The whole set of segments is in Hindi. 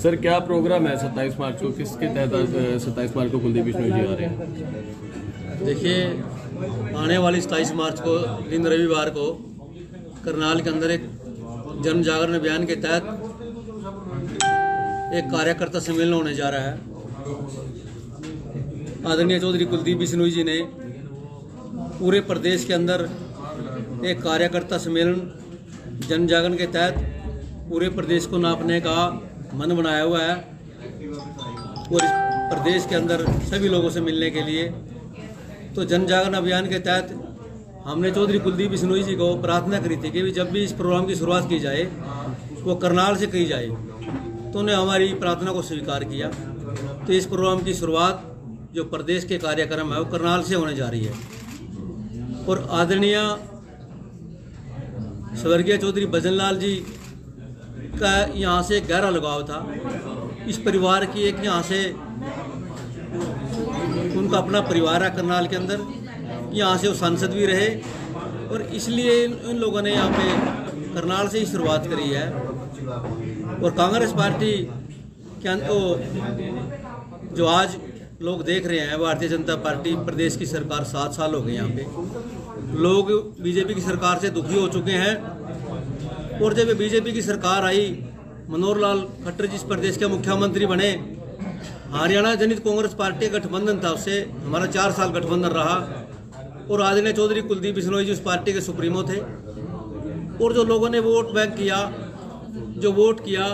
सर क्या प्रोग्राम है 27 मार्च को, किसके तहत 27 मार्च को कुलदीप बिश्नोई जी आ रहे हैं? देखिए, आने वाली 27 मार्च को दिन रविवार को करनाल के अंदर एक जन जागरण अभियान के तहत एक कार्यकर्ता सम्मेलन होने जा रहा है। आदरणीय चौधरी कुलदीप बिश्नोई जी ने पूरे प्रदेश के अंदर एक कार्यकर्ता सम्मेलन जन जागरण के तहत पूरे प्रदेश को नापने का मन बनाया हुआ है और इस प्रदेश के अंदर सभी लोगों से मिलने के लिए। तो जन जागरण अभियान के तहत हमने चौधरी कुलदीप बिश्नोई जी को प्रार्थना करी थी कि जब भी इस प्रोग्राम की शुरुआत की जाए वो करनाल से की जाए, तो उन्हें हमारी प्रार्थना को स्वीकार किया। तो इस प्रोग्राम की शुरुआत जो प्रदेश के कार्यक्रम है वो करनाल से होने जा रही है। और आदरणीय स्वर्गीय चौधरी भजनलाल जी का यहाँ से गहरा लगाव था। इस परिवार की एक यहाँ से उनका अपना परिवार है करनाल के अंदर, यहाँ से वो सांसद भी रहे और इसलिए इन लोगों ने यहाँ पे करनाल से ही शुरुआत करी है। और कांग्रेस पार्टी के अंदर जो आज लोग देख रहे हैं, भारतीय जनता पार्टी प्रदेश की सरकार 7 साल हो गए, यहाँ पे लोग बीजेपी की सरकार से दुखी हो चुके हैं। और जब बीजेपी की सरकार आई, मनोहर लाल खट्टर जिस प्रदेश के मुख्यमंत्री बने, हरियाणा जनित कांग्रेस पार्टी गठबंधन था, उससे हमारा 4 साल गठबंधन रहा। और आदरणीय चौधरी कुलदीप बिश्नोई जी उस पार्टी के सुप्रीमो थे। और जो लोगों ने वोट बैंक किया, जो वोट किया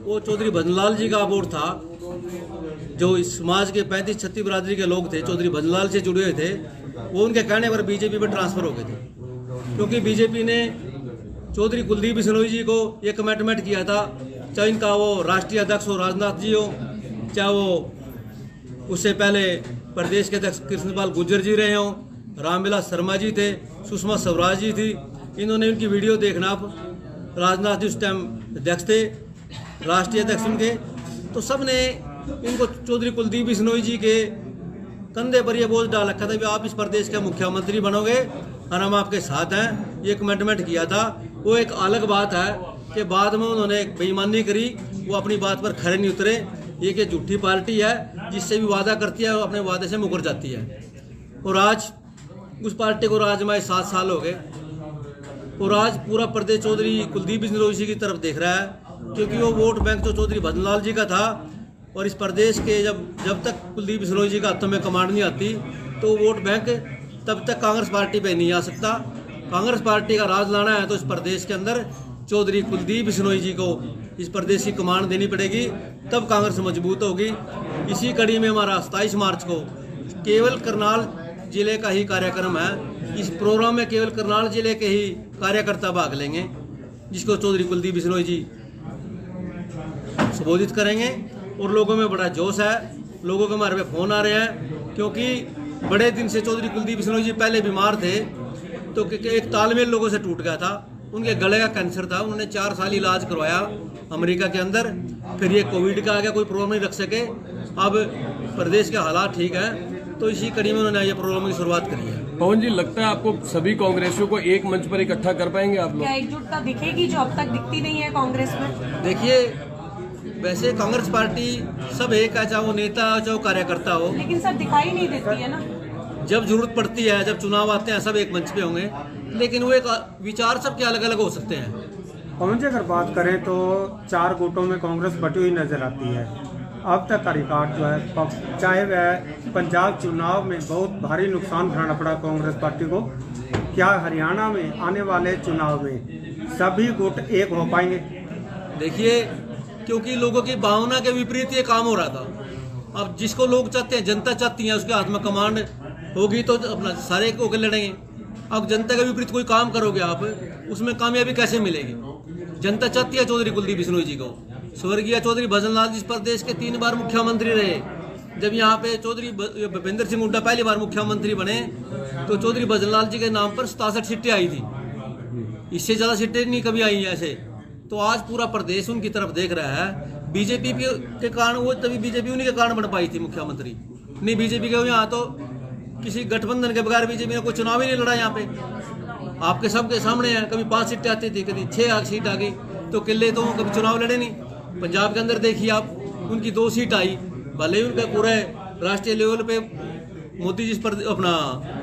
वो चौधरी भजनलाल जी का वोट था। जो इस समाज के 35-36 बिरादरी के लोग थे, चौधरी भजनलाल से जुड़े हुए थे, वो उनके कहने पर बीजेपी में ट्रांसफर हो गए थे। क्योंकि बीजेपी ने चौधरी कुलदीप बिश्नोई जी को ये कमिटमेंट किया था, चाहे इनका वो राष्ट्रीय अध्यक्ष हो राजनाथ जी हो, चाहे वो उससे पहले प्रदेश के अध्यक्ष कृष्णपाल गुर्जर जी रहे हों, रामविलास शर्मा जी थे, सुषमा स्वराज जी थी। इन्होंने उनकी वीडियो देखना, राजनाथ जी उस टाइम अध्यक्ष थे, राष्ट्रीय अध्यक्ष उनके, तो सब ने इनको चौधरी कुलदीप बिश्नोई जी के कंधे पर यह बोझ डाल रखा था कि आप इस प्रदेश के मुख्यमंत्री बनोगे और हम आपके साथ हैं। ये कमिटमेंट किया था। वो एक अलग बात है कि बाद में उन्होंने बेईमानी करी, वो अपनी बात पर खरे नहीं उतरे। ये कि झूठी पार्टी है, जिससे भी वादा करती है वो अपने वादे से मुकर जाती है। और आज उस पार्टी को राज में 7 साल हो गए और आज पूरा प्रदेश चौधरी कुलदीप बिश्नोई जी की तरफ देख रहा है, क्योंकि वो वोट बैंक तो चौधरी भजनलाल जी का था। और इस प्रदेश के जब तक कुलदीप बिश्नोई जी का हाथों में कमांड नहीं आती, तो वोट बैंक तब तक कांग्रेस पार्टी पे नहीं आ सकता। कांग्रेस पार्टी का राज लाना है तो इस प्रदेश के अंदर चौधरी कुलदीप बिश्नोई जी को इस प्रदेश की कमांड देनी पड़ेगी, तब कांग्रेस मजबूत होगी। इसी कड़ी में हमारा 27 मार्च को केवल करनाल जिले का ही कार्यक्रम है। इस प्रोग्राम में केवल करनाल जिले के ही कार्यकर्ता भाग लेंगे, जिसको चौधरी कुलदीप बिश्नोई जी संबोधित करेंगे। और लोगों में बड़ा जोश है, लोगों के हमारे पे फोन आ रहे हैं, क्योंकि बड़े दिन से चौधरी कुलदीप बिश्नोई जी पहले बीमार थे, तो एक तालमेल लोगों से टूट गया था। उनके गले का कैंसर था, उन्होंने 4 साल इलाज करवाया अमेरिका के अंदर। फिर ये कोविड का आ गया, कोई प्रोग्राम नहीं रख सके। अब प्रदेश के हालात ठीक है, तो इसी कड़ी में उन्होंने ये प्रोग्राम की शुरुआत करी है। पवन जी, लगता है आपको सभी कांग्रेसियों को एक मंच पर इकट्ठा कर पाएंगे आप लोग? क्या एकजुटता दिखेगी जो अब तक दिखती नहीं है कांग्रेस में? देखिए, वैसे कांग्रेस पार्टी सब एक है, चाहे वो नेता हो चाहे वो कार्यकर्ता हो, लेकिन सब दिखाई नहीं देती है ना। जब जरूरत पड़ती है, जब चुनाव आते हैं, सब एक मंच पे होंगे, लेकिन वो एक विचार सबके अलग अलग हो सकते हैं। पवन जी, अगर बात करें तो 4 गुटों में कांग्रेस बटी हुई नजर आती है। अब तक का रिकॉर्ड जो है, चाहे वह पंजाब चुनाव में बहुत भारी नुकसान उठाना पड़ा कांग्रेस पार्टी को, क्या हरियाणा में आने वाले चुनाव में सभी गुट एक हो पाएंगे? देखिए, क्योंकि लोगों की भावना के विपरीत ये काम हो रहा था। अब जिसको लोग चाहते हैं, जनता चाहती है, उसके हाथ में कमांड होगी तो अपना सारे होकर लड़ेंगे। अब जनता के विपरीत कोई काम करोगे आप, उसमें कामयाबी कैसे मिलेगी? जनता चाहती है चौधरी कुलदीप बिश्नोई जी को। स्वर्गीय चौधरी भजनलाल जिस प्रदेश के 3 बार मुख्यमंत्री रहे, जब यहाँ पे चौधरी भूपेंद्र सिंह हुड्डा पहली बार मुख्यमंत्री बने, तो चौधरी भजनलाल जी के नाम पर 67 सीटें आई थी। इससे ज्यादा सीटें नहीं कभी आई ऐसे। तो आज पूरा प्रदेश उनकी तरफ देख रहा है। बीजेपी के कारण वो, तभी बीजेपी उन्हीं के कारण बन पाई थी मुख्यमंत्री। नहीं बीजेपी के यहाँ तो किसी गठबंधन के बगैर बीजेपी ने कोई चुनाव ही नहीं लड़ा यहाँ पे। आपके सबके सामने है, कभी 5 सीटें आती थी, कभी 6 सीट आ गई, तो किले तो कभी चुनाव लड़े नहीं। पंजाब के अंदर देखिए आप, उनकी 2 सीट आई, भले ही उनका पूरे राष्ट्रीय लेवल पे मोदी जी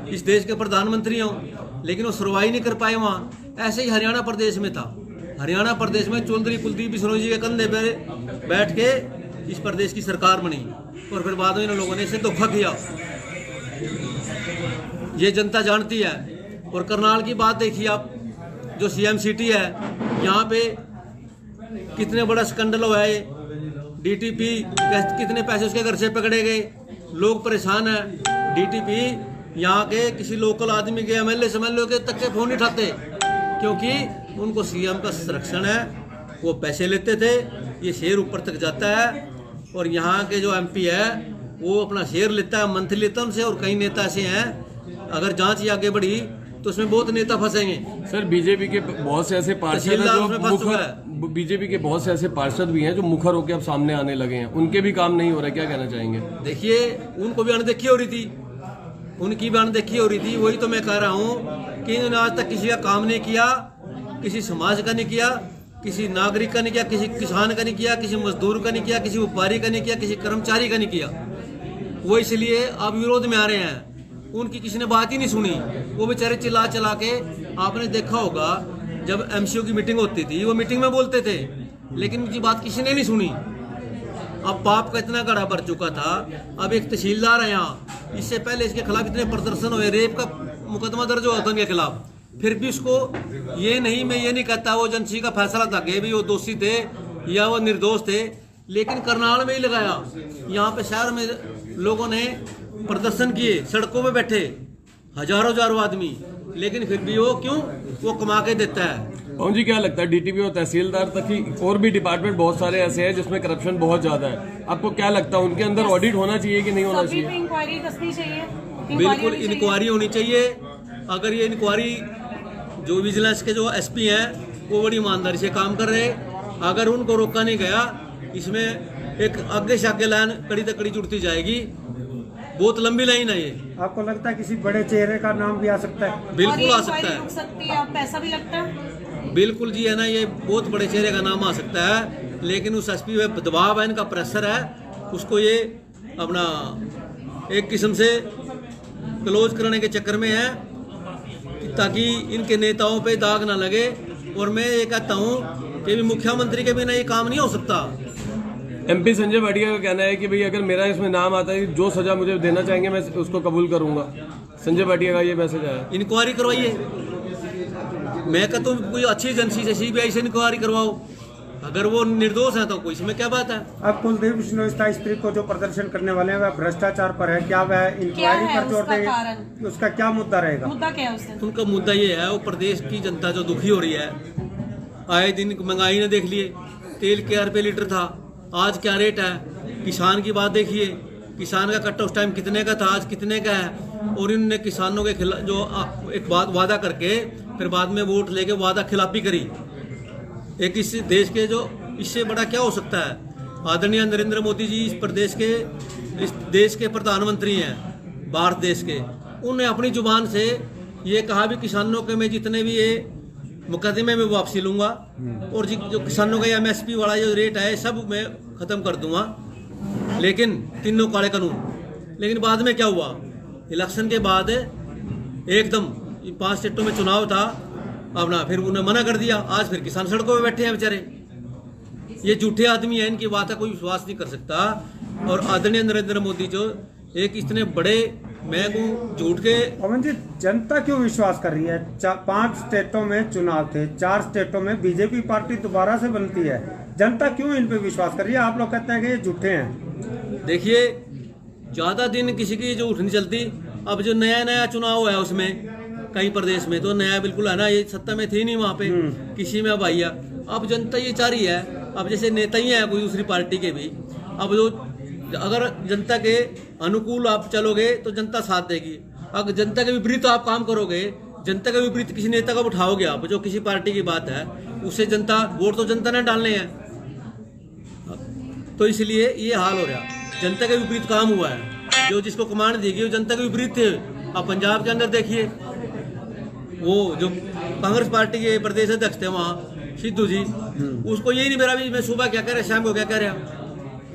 इस देश के प्रधानमंत्री हों, लेकिन वो सुनवाई नहीं कर पाए वहाँ। ऐसे ही हरियाणा प्रदेश में था। हरियाणा प्रदेश में चौधरी कुलदीप बिश्नोई जी के कंधे पर बैठ के इस प्रदेश की सरकार बनी और फिर बाद में इन लोगों ने इसे धोखा किया। ये जनता जानती है। और करनाल की बात देखिए आप, जो सीएम सिटी है, यहाँ पे कितने बड़ा स्कैंडल हुआ है। डीटीपी कितने पैसे उसके घर से पकड़े गए, लोग परेशान हैं। डीटीपी यहाँ के किसी लोकल आदमी के एमएलए के तक के फोन नहीं उठाते, क्योंकि उनको सीएम का संरक्षण है। वो पैसे लेते थे, ये शेयर ऊपर तक जाता है। और यहाँ के जो एमपी है वो अपना शेयर लेता है, मंथली लेता है उनसे। और कई नेता ऐसे हैं, अगर जांच ही आगे बढ़ी तो उसमें बहुत नेता फंसेंगे। सर बीजेपी के बहुत से ऐसे पार्षद हैं जो बीजेपी के बहुत से ऐसे पार्षद भी हैं जो मुखर होकर अब सामने आने लगे हैं, उनके भी काम नहीं हो रहा, क्या कहना चाहेंगे? देखिए, उनको भी अनदेखी हो रही थी, उनकी भी अनदेखी हो रही थी। वही तो मैं कह रहा हूँ कि इन्होंने आज तक किसी का काम नहीं किया, किसी समाज का नहीं किया, किसी नागरिक का नहीं किया, किसी किसान का नहीं किया, किसी मजदूर का नहीं किया, किसी व्यापारी का नहीं किया, किसी कर्मचारी का नहीं किया। वो इसलिए अब विरोध में आ रहे हैं। उनकी किसी ने बात ही नहीं सुनी। वो बेचारे चिल्ला चिल्ला के, आपने देखा होगा जब एमसीओ की मीटिंग होती थी, वो मीटिंग में बोलते थे, लेकिन उनकी बात किसी ने नहीं सुनी। अब पाप का इतना गड़ा भर चुका था। अब एक तहसीलदार है यहाँ, इससे पहले इसके खिलाफ इतने प्रदर्शन हुए, रेप का मुकदमा दर्ज हुआ था उनके खिलाफ, फिर भी उसको ये नहीं, मैं ये नहीं कहता वो एजेंसी का फैसला था कि भी वो दोषी थे या वो निर्दोष थे, लेकिन करनाल में ही लगाया। यहाँ पे शहर में लोगों ने प्रदर्शन किए, सड़कों पे बैठे हजारों आदमी, लेकिन फिर भी वो क्यों, वो कमा के देता है। पवन जी, क्या लगता है डीटीपी और तहसीलदार तक ही और भी डिपार्टमेंट बहुत सारे ऐसे हैं जिसमें करप्शन बहुत ज्यादा है, आपको क्या लगता है उनके अंदर ऑडिट होना चाहिए कि नहीं होना चाहिए? इंक्वायरी कसनी चाहिए, बिल्कुल इंक्वायरी होनी चाहिए। अगर ये इंक्वायरी, जो विजिलेंस के जो एसपी हैं वो बड़ी ईमानदारी से काम कर रहे, अगर उनको रोका नहीं गया, इसमें एक आगे से आगे लाइन कड़ी तक कड़ी जुड़ती जाएगी। बहुत लंबी लाइन है ये। आपको लगता है किसी बड़े चेहरे का नाम भी आ सकता है? बिल्कुल आ सकता है, रुक सकती है, पैसा भी लगता है। बिल्कुल जी, है ना, ये बहुत बड़े चेहरे का नाम आ सकता है, लेकिन उस एसपी पे दबाव है, इनका प्रेशर है, उसको ये अपना एक किस्म से क्लोज करने के चक्कर में है ताकि इनके नेताओं पे दाग ना लगे। और मैं ये कहता हूँ कि भी मुख्यमंत्री के बिना ये काम नहीं हो सकता। एमपी संजय भाटिया का कहना है कि भाई अगर मेरा इसमें नाम आता है, जो सजा मुझे देना चाहेंगे मैं उसको कबूल करूंगा। संजय भाटिया का ये मैसेज आया। इंक्वायरी करवाइए, मैं कहता हूँ कोई अच्छी एजेंसी से, सीबीआई से इंक्वायरी करवाओ। अगर वो निर्दोष है तो कोई इसमें क्या बात है? अब कुलदीप बिश्नोई 27 तारीख को जो प्रदर्शन करने वाले हैं वह भ्रष्टाचार पर है, क्या वह इंक्वायरी पर जोर देंगे? उसका क्या मुद्दा रहेगा? मुद्दा क्या है उससे? उनका मुद्दा ये है, वो प्रदेश की जनता जो दुखी हो रही है, आए दिन महंगाई ने देख लिए, तेल क्या रुपये लीटर था, आज क्या रेट है। किसान की बात देखिए, किसान का कट ऑफ टाइम कितने का था, आज कितने का है। और इन्होंने किसानों के खिलाफ जो एक बात वादा करके फिर बाद में वोट लेके वादा खिलाफी करी। एक इस देश के जो, इससे बड़ा क्या हो सकता है? आदरणीय नरेंद्र मोदी जी इस देश के प्रधानमंत्री हैं, भारत देश के। उन्होंने अपनी जुबान से ये कहा भी किसानों के मैं जितने भी ये मुकदमे में वापसी लूंगा और जो किसानों का एमएसपी वाला जो रेट है सब मैं खत्म कर दूंगा, लेकिन तीनों काले कानून। लेकिन बाद में क्या हुआ? इलेक्शन के बाद एकदम 5 स्टेटों में चुनाव था अपना, फिर उन्होंने मना कर दिया। आज फिर किसान सड़कों पे बैठे हैं बेचारे। ये झूठे आदमी हैं, इनकी बात का कोई विश्वास नहीं कर सकता। और आदरणीय नरेंद्र मोदी जो एक इतने बड़े, मैं कहूँ झूठ के। पवन जी, जनता क्यों विश्वास कर रही है? 5 स्टेटों में चुनाव थे, 4 स्टेटों में बीजेपी पार्टी दोबारा से बनती है, जनता क्यों इन पे विश्वास कर रही है? आप लोग कहते हैं कि ये झूठे हैं। देखिए, ज्यादा दिन किसी की झूठ नहीं चलती। अब जो नया चुनाव है उसमें कई प्रदेश में तो नया बिल्कुल है ना, ये सत्ता में थी नहीं वहाँ पे, किसी में अब आई है। अब जनता ये चाह रही है, अब जैसे नेता ही है कोई दूसरी पार्टी के भी, अब जो अगर जनता के अनुकूल आप चलोगे तो जनता साथ देगी, अगर जनता के विपरीत आप काम करोगे, जनता के विपरीत किसी नेता को उठाओगे आप, जो किसी पार्टी की बात है, उससे जनता, वोट तो जनता ने डालने हैं। तो इसलिए ये हाल हो रहा, जनता के विपरीत काम हुआ है। जो जिसको कमांड दी गई वो जनता के विपरीत थे। अब पंजाब के अंदर देखिए, वो जो कांग्रेस पार्टी के प्रदेश अध्यक्ष थे वहाँ सिद्धू जी, उसको यही नहीं मेरा भी मैं सुबह क्या कह रहा शाम को क्या कह रहा,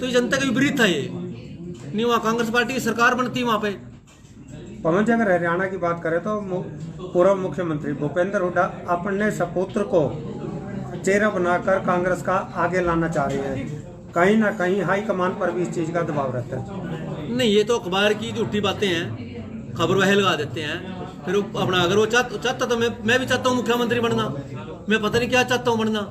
तो ये जनता के विपरीत था। ये नहीं, वहाँ कांग्रेस पार्टी की सरकार बनती वहाँ पे। पवन जी, अगर हरियाणा की बात करें तो पूर्व मुख्यमंत्री भूपेंद्र हुड्डा अपने सपुत्र को चेहरा बनाकर कांग्रेस का आगे लाना चाह रहे हैं। कहीं ना कहीं हाईकमान पर भी इस चीज का दबाव रहता है। नहीं, ये तो अखबार की झूठी बातें हैं, खबर वह लगा देते हैं। फिर वो अपना अगर वो चाहता तो मैं भी चाहता हूँ मुख्यमंत्री बनना, मैं पता नहीं क्या चाहता हूँ बनना।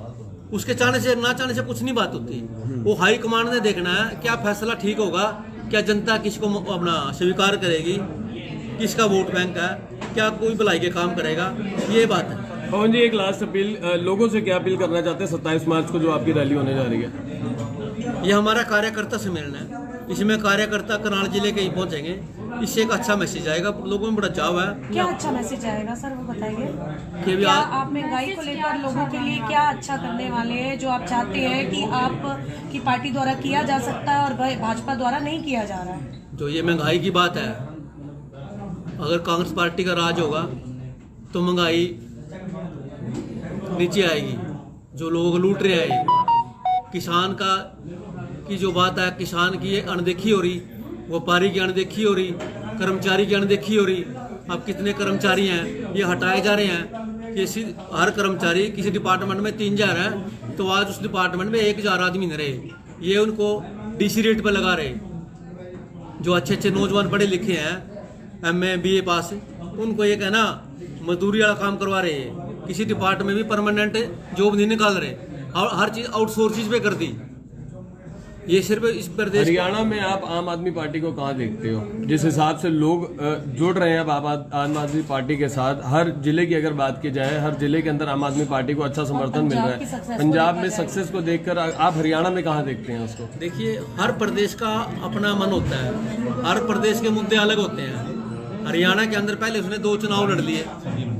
उसके चाहने से ना चाहने से कुछ नहीं बात होती। वो हाईकमान ने देखना है क्या फैसला ठीक होगा, क्या जनता किसको अपना स्वीकार करेगी, किसका वोट बैंक है, क्या कोई भलाई के काम करेगा, ये बात है। पवन जी, एक लास्ट अपील, लोगों से क्या अपील करना चाहते हैं 27 मार्च को जो आपकी रैली होने जा रही है? ये हमारा कार्यकर्ता सम्मेलन है, इसमें कार्यकर्ता करनाल जिले के ही पहुंचेंगे। इससे एक अच्छा मैसेज आएगा, लोगों में बड़ा चाव है। क्या अच्छा मैसेज आएगा सर, वो बताइए। कि क्या आप महंगाई को लेकर लोगों के लिए क्या अच्छा करने वाले हैं, जो आप चाहते हैं कि आप की पार्टी द्वारा किया जा सकता है और भाजपा द्वारा नहीं किया जा रहा है? जो ये महंगाई की बात है, अगर कांग्रेस पार्टी का राज होगा तो महंगाई नीचे आएगी। जो लोग लूट रहे हैं, किसान का की जो बात है, किसान की ये अनदेखी हो रही, व्यापारी की अनदेखी हो रही, कर्मचारी की अनदेखी हो रही। अब कितने कर्मचारी हैं ये हटाए जा रहे हैं कि हर कर्मचारी किसी डिपार्टमेंट में 3000 है तो आज उस डिपार्टमेंट में 1000 आदमी न रहे, ये उनको डीसी रेट पर लगा रहे। जो अच्छे अच्छे नौजवान पढ़े लिखे हैं, MA BA पास, उनको ये कहना मजदूरी वाला काम करवा रहे हैं। किसी डिपार्टमेंट में भी परमानेंट जॉब नहीं निकाल रहे, और हर चीज आउटसोर्सिस पे कर दी। ये सिर्फ इस प्रदेश। हरियाणा में आप आम आदमी पार्टी को कहाँ देखते हो? जिस हिसाब से लोग जुड़ रहे हैं अब आम आदमी पार्टी के साथ, हर जिले की अगर बात की जाए, हर जिले के अंदर आम आदमी पार्टी को अच्छा समर्थन मिल रहा है। पंजाब में सक्सेस को देखकर आप हरियाणा में कहाँ देखते हैं उसको? देखिए, हर प्रदेश का अपना मन होता है, हर प्रदेश के मुद्दे अलग होते हैं। हरियाणा के अंदर पहले उसने 2 चुनाव लड़ लिए,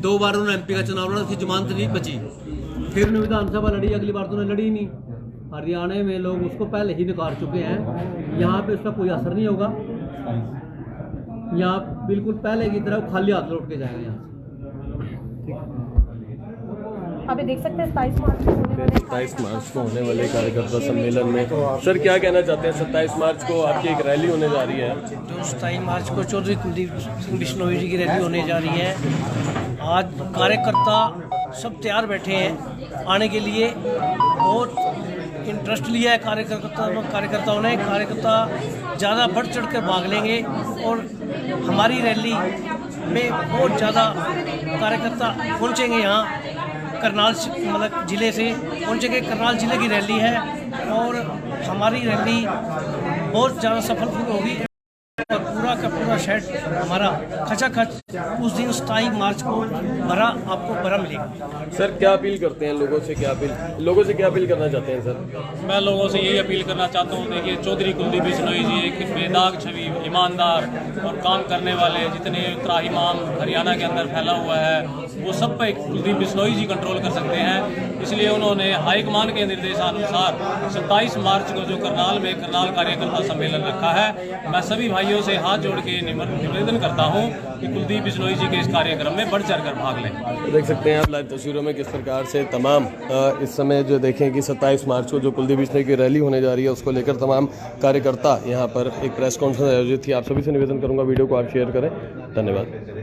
2 बार उन्होंने MP का चुनाव लड़ा, उसकी जमानत नहीं बची। फिर उन्होंने विधानसभा लड़ी, अगली बार तो उन्होंने लड़ी नहीं। हरियाणा में लोग उसको पहले ही नकार चुके हैं, यहाँ पे उसका कोई असर नहीं होगा। यहाँ बिल्कुल पहले की तरह खाली हाथ लौट के जाएगा यहाँ। अभी देख सकते हैं 27 मार्च को होने वाले कार्यकर्ता सम्मेलन में सर क्या कहना चाहते हैं? 27 मार्च को आपकी एक रैली होने जा रही है। जो 27 मार्च को चौधरी कुलदीप सिंह बिश्नोई जी की रैली होने जा रही है। आज कार्यकर्ता सब तैयार बैठे हैं आने के लिए, बहुत इंटरेस्ट लिया है कार्यकर्ताओं ने। कार्यकर्ता ज़्यादा बढ़ चढ़ कर भाग लेंगे और हमारी रैली में बहुत ज़्यादा कार्यकर्ता पहुंचेंगे। यहाँ करनाल मतलब ज़िले से पहुंचेंगे। करनाल ज़िले की रैली है और हमारी रैली बहुत ज़्यादा सफल होगी और पूरा का पूरा शेड हमारा खचाखच उस दिन 27 मार्च को आपको भरा मिलेगा। सर क्या अपील करते हैं लोगों से, लोगों से क्या अपील करना चाहते हैं सर? मैं लोगों से यही अपील करना चाहता हूँ, देखिए चौधरी बिश्नोई जी एक बेदाग छवि, ईमानदार और काम करने वाले, जितने त्राहिमाम हरियाणा के अंदर फैला हुआ है वो सब पे कुलदीप बिश्नोई जी कंट्रोल कर सकते हैं। इसलिए उन्होंने हाईकमान के निर्देशानुसार 27 मार्च को जो करनाल कार्यकर्ता सम्मेलन रखा है, मैं सभी भाइयों से हाथ जोड़ के निवेदन करता हूं कि कुलदीप बिश्नोई जी के इस कार्यक्रम में बढ़ चढ़ कर भाग लें। देख सकते हैं आप लाइव तस्वीरों में किस प्रकार से तमाम इस समय जो देखें कि 27 मार्च को जो कुलदीप बिश्नोई की रैली होने जा रही है उसको लेकर तमाम कार्यकर्ता यहाँ पर एक प्रेस कॉन्फ्रेंस आयोजित थी। आप सभी से निवेदन करूँगा वीडियो को आप शेयर करें। धन्यवाद।